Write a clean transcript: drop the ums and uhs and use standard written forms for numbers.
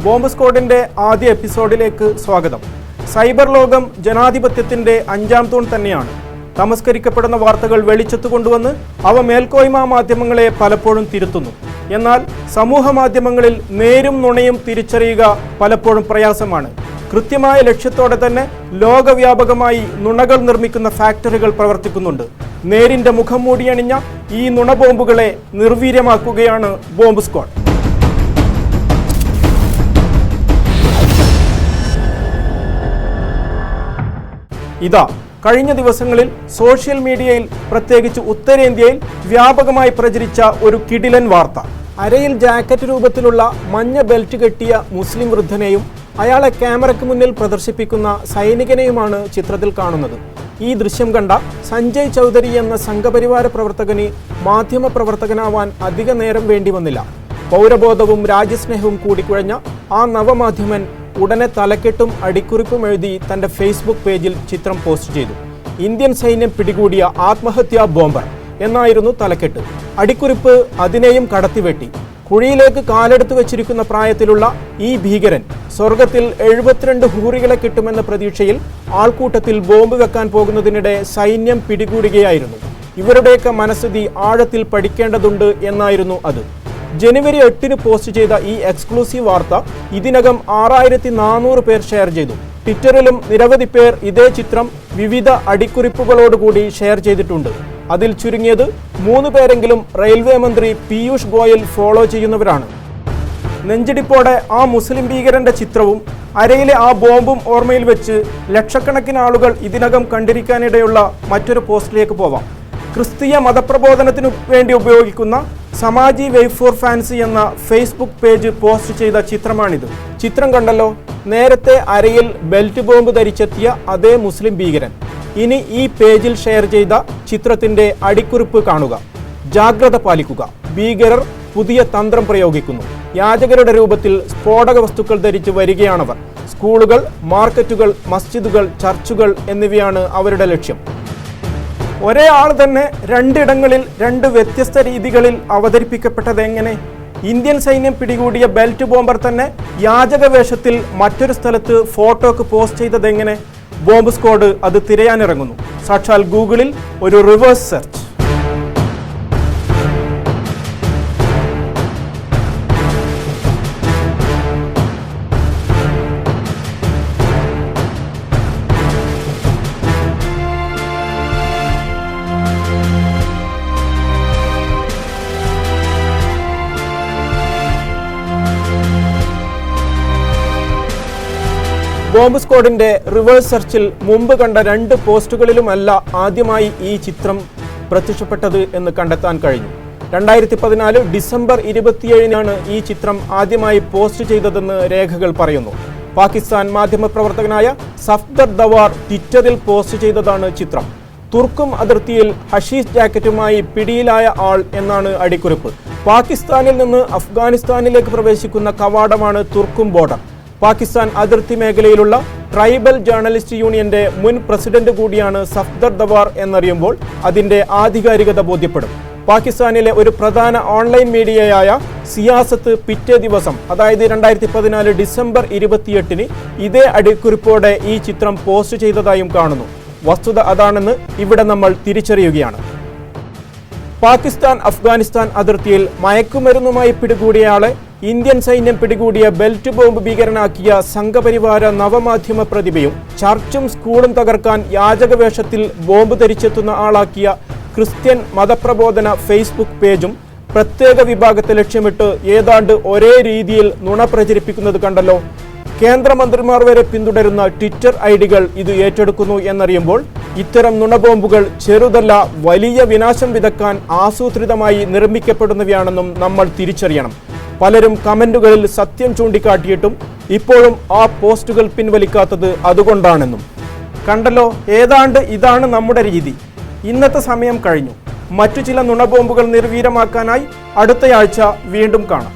Bomb സ്ക്വാഡിന്റെ ആദ്യ എപ്പിസോഡിലേക്ക് സ്വാഗതം. സൈബർ ലോകം ജനാധിപത്യത്തിന്റെ അഞ്ചാം തൂൺ തന്നെയാണ്. തമസ്കരിക്കപ്പെടുന്ന വാർത്തകൾ വെളിച്ചത്ത് കൊണ്ടുവന്ന് അവ മേൽക്കോയ്മ മാധ്യമങ്ങളെ പലപ്പോഴും തിരുത്തുന്നു. എന്നാൽ സമൂഹ മാധ്യമങ്ങളിൽ നേരും നുണയും തിരിച്ചറിയുക പലപ്പോഴും പ്രയാസമാണ്. കൃത്യമായ ലക്ഷ്യത്തോടെ തന്നെ ലോകവ്യാപകമായി നുണകൾ നിർമ്മിക്കുന്ന ഫാക്ടറികൾ പ്രവർത്തിക്കുന്നുണ്ട്. നേരിന്റെ മുഖം മൂടിയണിഞ്ഞ ഈ നുണ ബോംബുകളെ നിർവീര്യമാക്കുകയാണ് ബോംബ് സ്ക്വാഡ്. ഇതാ കഴിഞ്ഞ ദിവസങ്ങളിൽ സോഷ്യൽ മീഡിയയിൽ, പ്രത്യേകിച്ച് ഉത്തരേന്ത്യയിൽ വ്യാപകമായി പ്രചരിച്ച ഒരു കിടിലൻ വാർത്ത. അരയിൽ ജാക്കറ്റ് രൂപത്തിലുള്ള മഞ്ഞ ബെൽറ്റ് കെട്ടിയ മുസ്ലിം വൃദ്ധനെയും അയാളെ ക്യാമറയ്ക്ക് മുന്നിൽ പ്രദർശിപ്പിക്കുന്ന സൈനികനെയുമാണ് ചിത്രത്തിൽ കാണുന്നത്. ഈ ദൃശ്യം കണ്ട സഞ്ജയ് ചൗധരി എന്ന സംഘപരിവാര പ്രവർത്തകന് മാധ്യമപ്രവർത്തകനാവാൻ അധിക നേരം വേണ്ടി വന്നില്ല. പൗരബോധവും രാജ്യസ്നേഹവും കൂടിക്കുഴഞ്ഞ ആ നവമാധ്യമൻ ഉടനെ തലക്കെട്ടും അടിക്കുറിപ്പും എഴുതി തന്റെ ഫേസ്ബുക്ക് പേജിൽ ചിത്രം പോസ്റ്റ് ചെയ്തു. ഇന്ത്യൻ സൈന്യം പിടികൂടിയ ആത്മഹത്യാ ബോംബർ എന്നായിരുന്നു തലക്കെട്ട്. അടിക്കുറിപ്പ് അതിനെയും കടത്തിവെട്ടി. കുഴിയിലേക്ക് കാലെടുത്ത് വെച്ചിരിക്കുന്ന പ്രായത്തിലുള്ള ഈ ഭീകരൻ സ്വർഗത്തിൽ 72 ഹൂറികളെ കിട്ടുമെന്ന പ്രതീക്ഷയിൽ ആൾക്കൂട്ടത്തിൽ ബോംബ് വെക്കാൻ പോകുന്നതിനിടെ സൈന്യം പിടികൂടുകയായിരുന്നു. ഇവരുടെയൊക്കെ മനസ്ഥിതി ആഴത്തിൽ പഠിക്കേണ്ടതുണ്ട് എന്നായിരുന്നു അത്. ജനുവരി 8 പോസ്റ്റ് ചെയ്ത ഈ എക്സ്ക്ലൂസീവ് വാർത്ത ഇതിനകം 6400 പേർ ഷെയർ ചെയ്തു. ട്വിറ്ററിലും നിരവധി പേർ ഇതേ ചിത്രം വിവിധ അടിക്കുറിപ്പുകളോടുകൂടി ഷെയർ ചെയ്തിട്ടുണ്ട്. അതിൽ ചുരുങ്ങിയത് 3 പേരെങ്കിലും റെയിൽവേ മന്ത്രി പീയൂഷ് ഗോയൽ ഫോളോ ചെയ്യുന്നവരാണ്. നെഞ്ചിടിപ്പോടെ ആ മുസ്ലിം ഭീകരന്റെ ചിത്രവും അരയിലെ ആ ബോംബും ഓർമ്മയിൽ വെച്ച് ലക്ഷക്കണക്കിന് ആളുകൾ ഇതിനകം കണ്ടിരിക്കാനിടയുള്ള മറ്റൊരു പോസ്റ്റിലേക്ക് പോവാം. ക്രിസ്തീയ മതപ്രബോധനത്തിനു വേണ്ടി ഉപയോഗിക്കുന്ന സമാജി വെയ്ഫ് ഫോർ ഫാൻസി എന്ന ഫേസ്ബുക്ക് പേജ് പോസ്റ്റ് ചെയ്ത ചിത്രമാണിത്. ചിത്രം കണ്ടല്ലോ, നേരത്തെ അരയിൽ ബെൽറ്റ് ബോംബ് ധരിച്ചെത്തിയ അതേ മുസ്ലിം ഭീകരൻ. ഇനി ഈ പേജിൽ ഷെയർ ചെയ്ത ചിത്രത്തിന്റെ അടിക്കുറിപ്പ് കാണുക. ജാഗ്രത പാലിക്കുക, ഭീകരർ പുതിയ തന്ത്രം പ്രയോഗിക്കുന്നു. യാചകരുടെ രൂപത്തിൽ സ്ഫോടക വസ്തുക്കൾ ധരിച്ച് വരികയാണവർ. സ്കൂളുകൾ, മാർക്കറ്റുകൾ, മസ്ജിദുകൾ, ചർച്ചുകൾ എന്നിവയാണ് അവരുടെ ലക്ഷ്യം. ഒരേ ആൾ തന്നെ രണ്ടിടങ്ങളിൽ 2 വ്യത്യസ്ത രീതികളിൽ അവതരിപ്പിക്കപ്പെട്ടത് എങ്ങനെ? ഇന്ത്യൻ സൈന്യം പിടികൂടിയ ബെൽറ്റ് ബോംബർ തന്നെ യാചക വേഷത്തിൽ മറ്റൊരു സ്ഥലത്ത് ഫോട്ടോക്ക് പോസ്റ്റ് ചെയ്തതെങ്ങനെ? ബോംബ് സ്ക്വാഡ് അത് തിരയാനിറങ്ങുന്നു. സാക്ഷാൽ ഗൂഗിളിൽ ഒരു റിവേഴ്സ് സെർച്ച്. ബോംബ് സ്ക്വാഡിന്റെ റിവേഴ്സ് സെർച്ചിൽ മുമ്പ് കണ്ട 2 പോസ്റ്റുകളിലുമല്ല ആദ്യമായി ഈ ചിത്രം പ്രത്യക്ഷപ്പെട്ടത് എന്ന് കണ്ടെത്താൻ കഴിഞ്ഞു. 2014 ഡിസംബർ 27 ഈ ചിത്രം ആദ്യമായി പോസ്റ്റ് ചെയ്തതെന്ന് രേഖകൾ പറയുന്നു. പാകിസ്ഥാൻ മാധ്യമപ്രവർത്തകനായ സഫ്ദർ ദവാർ ട്വിറ്ററിൽ പോസ്റ്റ് ചെയ്തതാണ് ചിത്രം. തുർക്കും അതിർത്തിയിൽ ഹഷീഷ് ജാക്കറ്റുമായി പിടിയിലായ ആൾ എന്നാണ് അടിക്കുറിപ്പ്. പാകിസ്ഥാനിൽ നിന്ന് അഫ്ഗാനിസ്ഥാനിലേക്ക് പ്രവേശിക്കുന്ന കവാടമാണ് തുർക്കും ബോർഡർ. പാകിസ്ഥാൻ അതിർത്തി മേഖലയിലുള്ള ട്രൈബൽ ജേർണലിസ്റ്റ് യൂണിയന്റെ മുൻ പ്രസിഡന്റ് കൂടിയാണ് സഫ്ദർ ദവാർ എന്നറിയുമ്പോൾ അതിന്റെ ആധികാരികത ബോധ്യപ്പെടും. പാകിസ്ഥാനിലെ ഒരു പ്രധാന ഓൺലൈൻ മീഡിയയായ സിയാസത്ത് പിറ്റേ ദിവസം, അതായത് 2014 ഡിസംബർ 28 ഇതേ അടിക്കുറിപ്പോടെ ഈ ചിത്രം പോസ്റ്റ് ചെയ്തതായും കാണുന്നു. വസ്തുത അതാണെന്ന് ഇവിടെ നമ്മൾ തിരിച്ചറിയുകയാണ്. പാകിസ്ഥാൻ അഫ്ഗാനിസ്ഥാൻ അതിർത്തിയിൽ മയക്കുമരുന്നുമായി പിടികൂടിയയാളെ ഇന്ത്യൻ സൈന്യം പിടികൂടിയ ബെൽറ്റ് ബോംബ് ഭീകരനാക്കിയ സംഘപരിവാര നവമാധ്യമ പ്രതിഭയും ചർച്ചും സ്കൂളും തകർക്കാൻ യാചകവേഷത്തിൽ ബോംബ് ധരിച്ചെത്തുന്ന ആളാക്കിയ ക്രിസ്ത്യൻ മതപ്രബോധന ഫേസ്ബുക്ക് പേജും പ്രത്യേക വിഭാഗത്തെ ലക്ഷ്യമിട്ട് ഏതാണ്ട് ഒരേ രീതിയിൽ നുണ പ്രചരിപ്പിക്കുന്നത് കണ്ടല്ലോ. കേന്ദ്രമന്ത്രിമാർ വരെ പിന്തുടരുന്ന ട്വിറ്റർ ഐഡികൾ ഇത് ഏറ്റെടുക്കുന്നു എന്നറിയുമ്പോൾ ഇത്തരം നുണബോംബുകൾ ചെറുതല്ല, വലിയ വിനാശം വിതക്കാൻ ആസൂത്രിതമായി നിർമ്മിക്കപ്പെടുന്നവയാണെന്നും നമ്മൾ തിരിച്ചറിയണം. പലരും കമന്റുകളിൽ സത്യം ചൂണ്ടിക്കാട്ടിയിട്ടും ഇപ്പോഴും ആ പോസ്റ്റുകൾ പിൻവലിക്കാത്തത് അതുകൊണ്ടാണെന്നും. കണ്ടല്ലോ, ഏതാണ്ട് ഇതാണ് നമ്മുടെ രീതി. ഇന്നത്തെ സമയം കഴിഞ്ഞു. മറ്റു ചില നുണബോംബുകൾ നിർവീര്യമാക്കാനായി അടുത്തയാഴ്ച വീണ്ടും കാണാം.